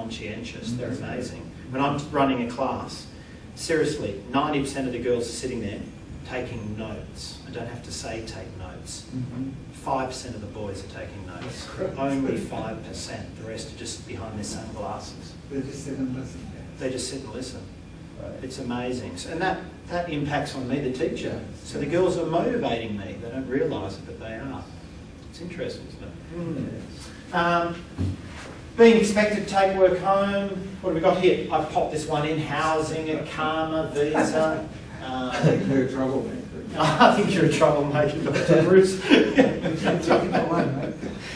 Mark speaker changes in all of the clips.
Speaker 1: conscientious. They're amazing. When I'm running a class, seriously, 90% of the girls are sitting there taking notes. I don't have to say take notes. 5% of the boys are taking notes. Only 5%. The rest are just behind their sunglasses.
Speaker 2: They just sit and listen.
Speaker 1: They just sit and listen.
Speaker 3: Right.
Speaker 1: It's amazing. So, and that impacts on me, the teacher. So the girls are motivating me. They don't realise it, but they are. It's interesting, isn't it? Being expected to take work home. What have we got here? I've popped this one in. Housing, a karma, visa.
Speaker 2: I think you're a troublemaker.
Speaker 1: I think you're a troublemaker, Dr. Bruce.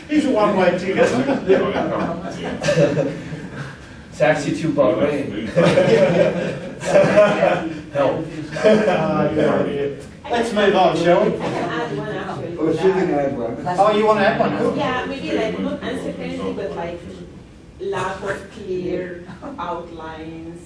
Speaker 1: He's a one-way ticket.
Speaker 3: Taxi to Bahrain. Help.
Speaker 1: Let's move on, shall we?
Speaker 4: I can add one actually.
Speaker 2: Oh, she can add one.
Speaker 1: Oh, you want to add one? Cool.
Speaker 4: Yeah, maybe like not uncertainty, but like lack of clear outlines,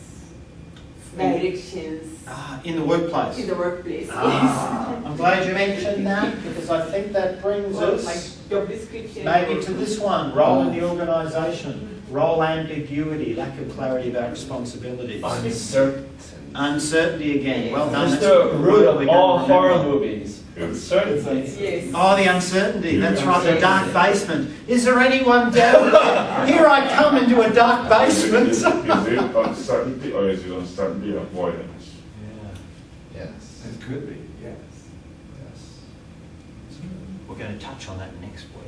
Speaker 4: directions
Speaker 1: In the workplace.
Speaker 4: in the workplace.
Speaker 1: I'm glad you mentioned that, because I think that brings
Speaker 4: Or
Speaker 1: us
Speaker 4: like job description.
Speaker 1: maybe to this one, role in the organisation, role ambiguity, lack of clarity about responsibilities.
Speaker 3: Uncertain.
Speaker 1: Uncertainty again, well done.
Speaker 3: It's
Speaker 1: That's
Speaker 3: the
Speaker 1: what
Speaker 3: root
Speaker 1: we're
Speaker 3: of
Speaker 1: gonna
Speaker 3: all
Speaker 1: remember.
Speaker 3: horror movies. Uncertainty.
Speaker 4: Yes.
Speaker 1: Oh, the uncertainty, that's right, the dark basement. Is there anyone down there? Here I come into a dark basement.
Speaker 5: Is it uncertainty or is it uncertainty avoidance?
Speaker 3: Yes.
Speaker 2: It could be, yes.
Speaker 1: We're going to touch on that next week.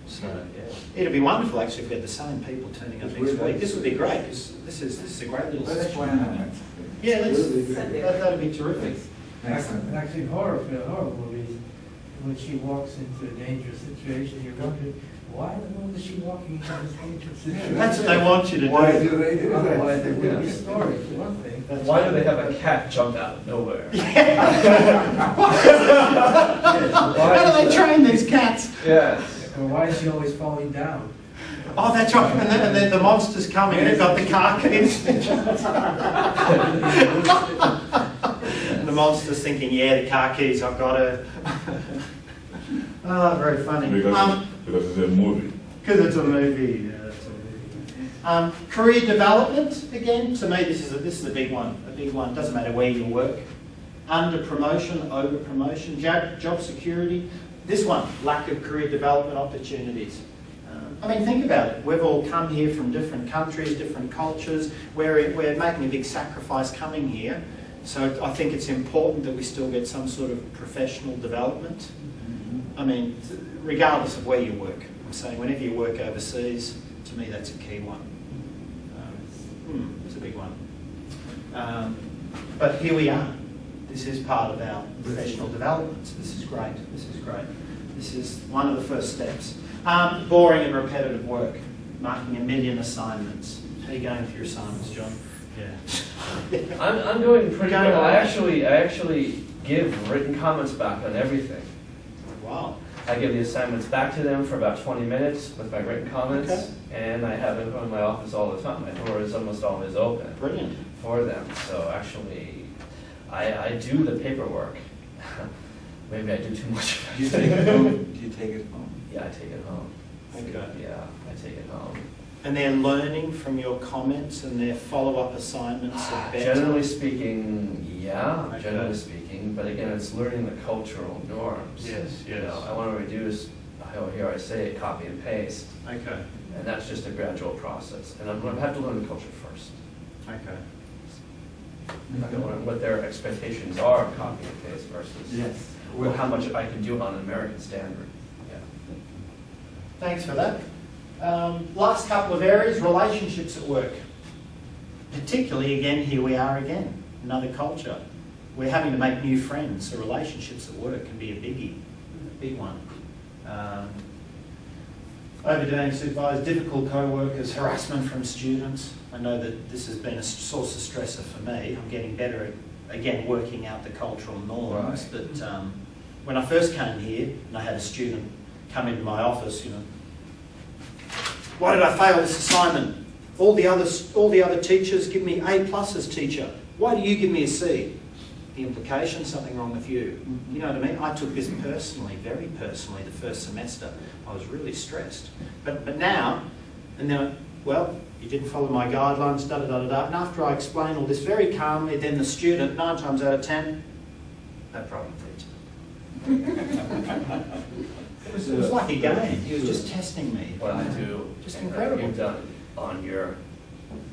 Speaker 1: So it'd be wonderful actually if we had the same people turning up next week. This would be great, because this is a great little
Speaker 2: Let's
Speaker 1: session.
Speaker 2: plan on it.
Speaker 1: Yeah,
Speaker 2: Really good.
Speaker 1: that'd be terrific.
Speaker 2: Excellent.
Speaker 6: Actually, horror movies, when she walks into a dangerous situation, you're wondering, why the hell is she walking into this dangerous situation?
Speaker 1: That's what they want you to do.
Speaker 2: Why do they do that?
Speaker 6: Otherwise, there would be story, for one thing.
Speaker 3: Why do they have a cat jump out of nowhere?
Speaker 1: How do they train these cats?
Speaker 3: Yes.
Speaker 6: Or why is she always falling down?
Speaker 1: Oh, that's right. And then the monster's coming and they've got the car keys. And the monster's thinking, yeah, the car keys, I've got her. Oh, very funny.
Speaker 5: Because it's a movie.
Speaker 1: Because it's a movie. Yeah, it's a movie. Career development, again, to me this is a big one. A big one. Doesn't matter where you work. Under promotion, over promotion, job security. This one, lack of career development opportunities. I mean, think about it. We've all come here from different countries, different cultures. We're making a big sacrifice coming here. So I think it's important that we still get some sort of professional development. I mean, regardless of where you work. I'm saying whenever you work overseas, to me that's a key one. It's a big one. But here we are. This is part of our professional development. So this is great. This is great. This is one of the first steps. Boring and repetitive work. Marking 1 million assignments. How are you going for your assignments, John? Yeah.
Speaker 3: I'm doing pretty
Speaker 1: Going
Speaker 3: good.
Speaker 1: well.
Speaker 3: I actually give written comments back on everything.
Speaker 1: Wow.
Speaker 3: I give the assignments back to them for about 20 minutes with my written comments,
Speaker 1: Okay.
Speaker 3: and I have info in my office all the time. My door is almost always open
Speaker 1: Brilliant.
Speaker 3: for them. So actually, I do the paperwork. Maybe I do too much.
Speaker 2: Do you take it home? Do you take it home?
Speaker 3: Yeah, I take it home.
Speaker 1: Okay.
Speaker 3: Yeah, I take it home.
Speaker 1: And they're learning from your comments and their follow-up assignments are better.
Speaker 3: Generally speaking, yeah,
Speaker 1: Okay.
Speaker 3: generally speaking, but again, it's learning the cultural norms.
Speaker 1: Yes,
Speaker 3: You
Speaker 1: yes.
Speaker 3: know, I want to reduce, here I say it, copy and paste,
Speaker 1: Okay.
Speaker 3: and that's just a gradual process. And I'm going to have to learn the culture first.
Speaker 1: Okay.
Speaker 3: I'm going to learn what their expectations are of copy and paste versus
Speaker 2: Yes.
Speaker 3: well, how much I can do on an American standard. Yeah.
Speaker 1: Thanks for that. Last couple of areas, relationships at work. Particularly, again, here we are again, another culture. We're having to make new friends, so relationships at work can be a biggie, a big one. Overdoing supervisors, difficult co-workers, harassment from students. I know that this has been a source of stressor for me. I'm getting better at, again, working out the cultural norms.
Speaker 2: Right.
Speaker 1: But when I first came here, and I had a student come into my office, you know, why did I fail this assignment? All the other teachers give me A+, teacher. Why do you give me a C? The implication, something wrong with you. You know what I mean? I took this personally, very personally, the first semester. I was really stressed. But now, and then, well, you didn't follow my guidelines, da da da da da. And after I explain all this very calmly, then the student, 9 times out of 10, no problem, teacher. It was like a game. He was just testing me.
Speaker 3: What I do,
Speaker 1: Just
Speaker 3: and
Speaker 1: incredible.
Speaker 3: you've done on your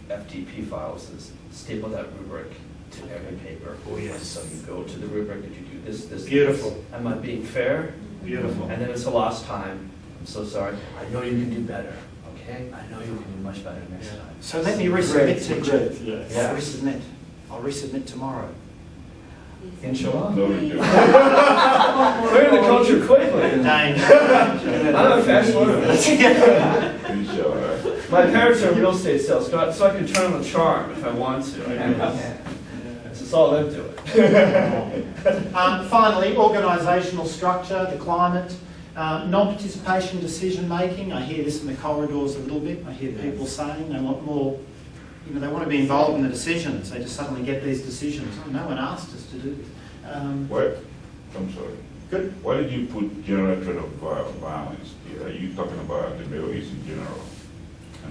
Speaker 3: FTP files, is staple that rubric to every paper.
Speaker 1: Oh, yes.
Speaker 3: So you go to the rubric, did you do this, this,
Speaker 1: Beautiful.
Speaker 3: this? Am I being fair?
Speaker 1: Beautiful.
Speaker 3: And then it's the last time, I'm so sorry, I know you can do better, okay? I know you can do much better next time.
Speaker 1: So let me resubmit, teacher.
Speaker 2: Yes.
Speaker 3: Yeah.
Speaker 1: I'll resubmit. I'll resubmit tomorrow.
Speaker 3: Inshallah.
Speaker 5: No, we do.
Speaker 3: Learn the culture quickly.
Speaker 1: Dang.
Speaker 3: I'm a fast learner.
Speaker 5: Inshallah.
Speaker 3: My parents are real estate sales, so I can turn on the charm if I want to. I mean, it's all them doing.
Speaker 1: Finally, organisational structure, the climate, non-participation decision making. I hear this in the corridors a little bit. I hear people saying they want more, they want to be involved in the decisions. They just suddenly get these decisions. Oh, no one asked us to do this.
Speaker 5: What? I'm sorry.
Speaker 1: Good.
Speaker 5: Why did you put general threat of violence here? Are you talking about the Middle East in general?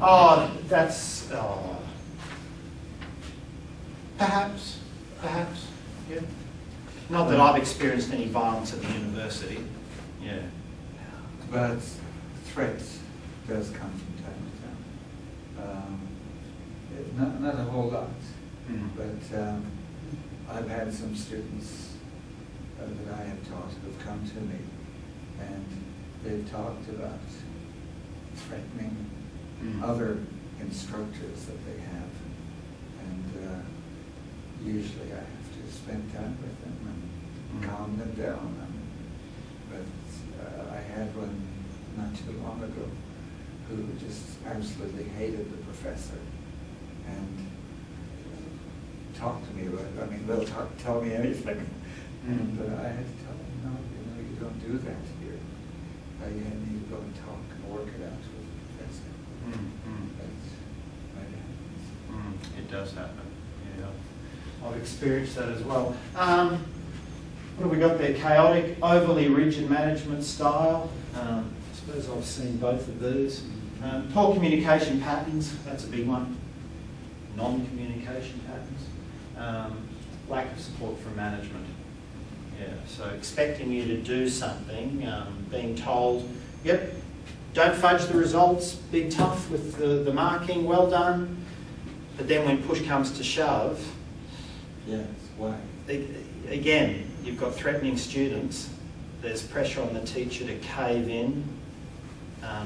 Speaker 1: Oh, that's perhaps, yeah. Not that I've experienced any violence at the university. Yeah.
Speaker 2: But threats does come from time to time. Not a whole lot, but I've had some students that I have taught who have come to me, and they've talked about threatening other instructors that they have, and usually I have to spend time with them and calm them down. But I had one not too long ago who just absolutely hated the professor and talked to me about it. I mean, they'll tell me anything. And I had to tell them, no, you don't do that here. You need to go and talk and work it out with the professor. That's what happens.
Speaker 1: It does happen. Yeah, I've experienced that as well. What have we got there? Chaotic, overly rigid management style. I suppose I've seen both of these. Poor communication patterns. That's a big one. Non-communication patterns. Lack of support from management. Yeah, so expecting you to do something, being told, yep, don't fudge the results, be tough with the marking, well done. But then when push comes to shove,
Speaker 2: Yes, why?
Speaker 1: again, you've got threatening students, there's pressure on the teacher to cave in.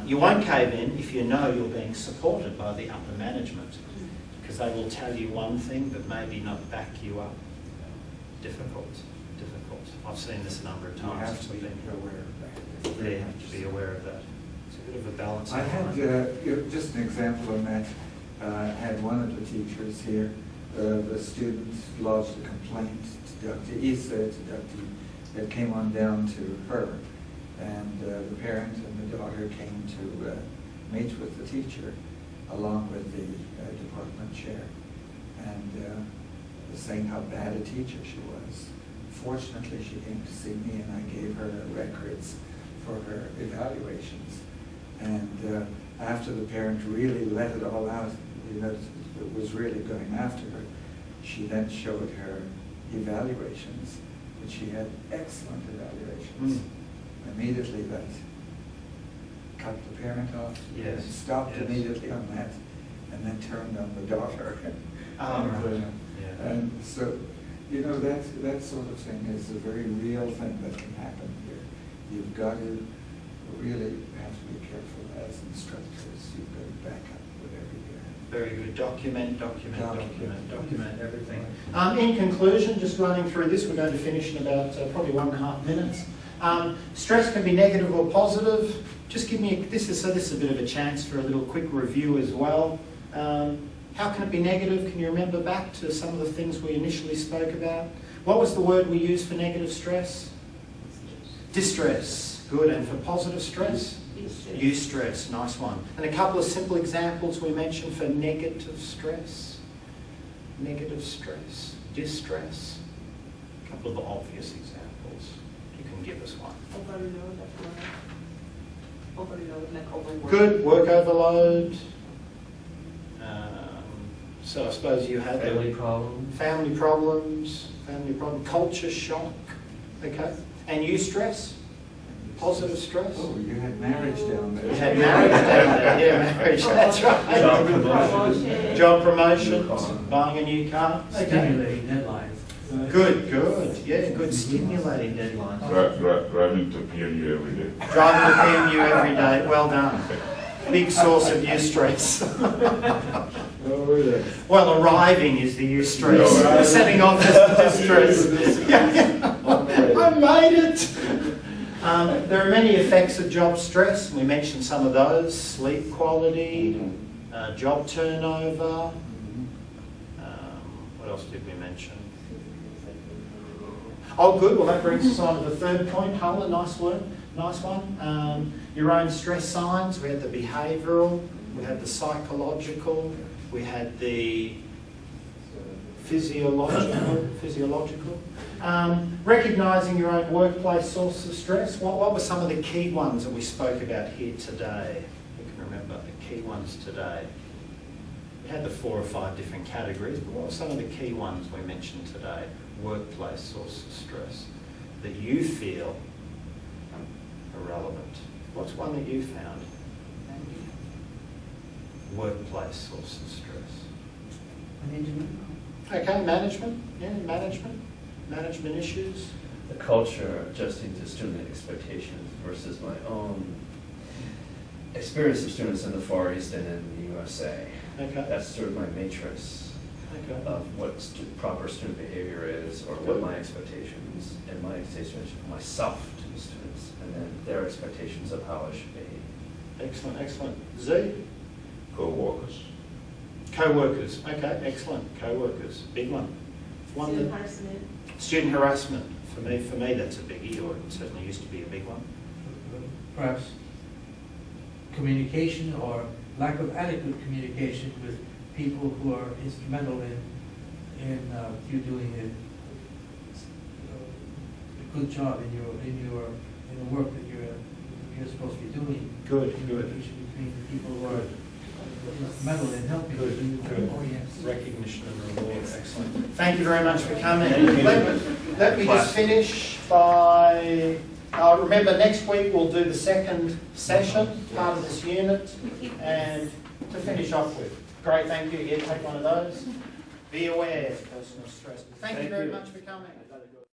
Speaker 1: You won't cave in if you know you're being supported by the upper management, because they will tell you one thing but maybe not back you up. Difficult. I've seen this a number of
Speaker 2: You
Speaker 1: times.
Speaker 2: have to be aware of that.
Speaker 1: Yeah, you have to be aware of that. It's a bit of a balance.
Speaker 2: I had just an example on that. I had one of the teachers here. The students lodged a complaint to Dr. Issa, to Dr. that came on down to her. And the parent and the daughter came to meet with the teacher along with the department chair, and saying how bad a teacher she was. Fortunately, she came to see me, and I gave her records for her evaluations. And after the parent really let it all out, it was really going after her, she then showed her evaluations, and she had excellent evaluations. Immediately that cut the parent off,
Speaker 1: Yes.
Speaker 2: stopped
Speaker 1: Yes.
Speaker 2: immediately on that, and then turned on the daughter.
Speaker 1: Yeah.
Speaker 2: And so, that sort of thing is a very real thing that can happen here. You've got to really have to be careful as instructors. You've got to back up whatever you have.
Speaker 1: Very good. Document everything. In conclusion, just running through this, we're going to finish in about probably 1.5 minutes. Stress can be negative or positive. Just give me this is a bit of a chance for a little quick review as well. How can it be negative? Can you remember back to some of the things we initially spoke about? What was the word we used for negative stress? Distress. Good. And for positive stress? Eustress. Nice one. And a couple of simple examples we mentioned for negative stress. Negative stress. Distress. A couple of obvious examples. You can give us one.
Speaker 4: Overload at work. Overload, like overwork.
Speaker 1: Good. Work overload. So I suppose you had
Speaker 3: Family problems.
Speaker 1: family problems, culture shock, okay? And eustress, positive stress.
Speaker 2: Oh, you had marriage down there.
Speaker 1: You had marriage down there, yeah, marriage, that's right.
Speaker 3: Job promotion.
Speaker 1: Job promotion,
Speaker 3: New car.
Speaker 1: buying a new car. Okay.
Speaker 6: Stimulating deadlines.
Speaker 1: Good, yeah, good stimulating deadlines.
Speaker 5: Driving to PMU every day.
Speaker 1: Driving to PMU every day, well done. Big source of eustress.
Speaker 2: Oh, yes.
Speaker 1: Well, arriving is the eustress.
Speaker 5: No.
Speaker 1: Setting off is the distress. I made it. There are many effects of job stress. We mentioned some of those: sleep quality, job turnover. What else did we mention? Oh, good. Well, that brings us on to the third point. Hala, nice one. Your own stress signs. We had the behavioural, we had the psychological, we had the physiological. Recognising your own workplace sources of stress. What were some of the key ones that we spoke about here today? You can remember the key ones today. We had the 4 or 5 different categories, but what were some of the key ones we mentioned today? Workplace sources of stress that you feel are relevant. What's one that you found? Workplace sources of stress.
Speaker 6: Management.
Speaker 1: Okay, management. Yeah, management issues.
Speaker 3: The culture adjusting to student expectations versus my own experience of students in the Far East and in the USA.
Speaker 1: Okay.
Speaker 3: That's sort of my matrix
Speaker 1: Okay.
Speaker 3: of what proper student behavior is, or what my expectations and my expectations of myself to the students, and then their expectations of how I should behave.
Speaker 1: Excellent. Z?
Speaker 5: Co-workers.
Speaker 1: Co-workers. Okay, excellent. Co-workers. Big one.
Speaker 4: Student harassment.
Speaker 1: Student harassment. For me, that's a biggie, or it certainly used to be a big one.
Speaker 6: Perhaps communication or lack of adequate communication with people who are instrumental in you doing a good job in the work that you're supposed to be doing.
Speaker 1: Good.
Speaker 6: Communication between the people who are instrumental in helping you.
Speaker 1: Good.
Speaker 6: Oh, yes.
Speaker 1: Recognition and reward. Excellent. Thank you very much for coming.
Speaker 3: Thank you.
Speaker 1: Let me just finish by... remember, next week we'll do the second session, part of this unit, and to finish off with. Great, thank you. Yeah, take one of those. Be aware of personal stress. Thank you very much for coming.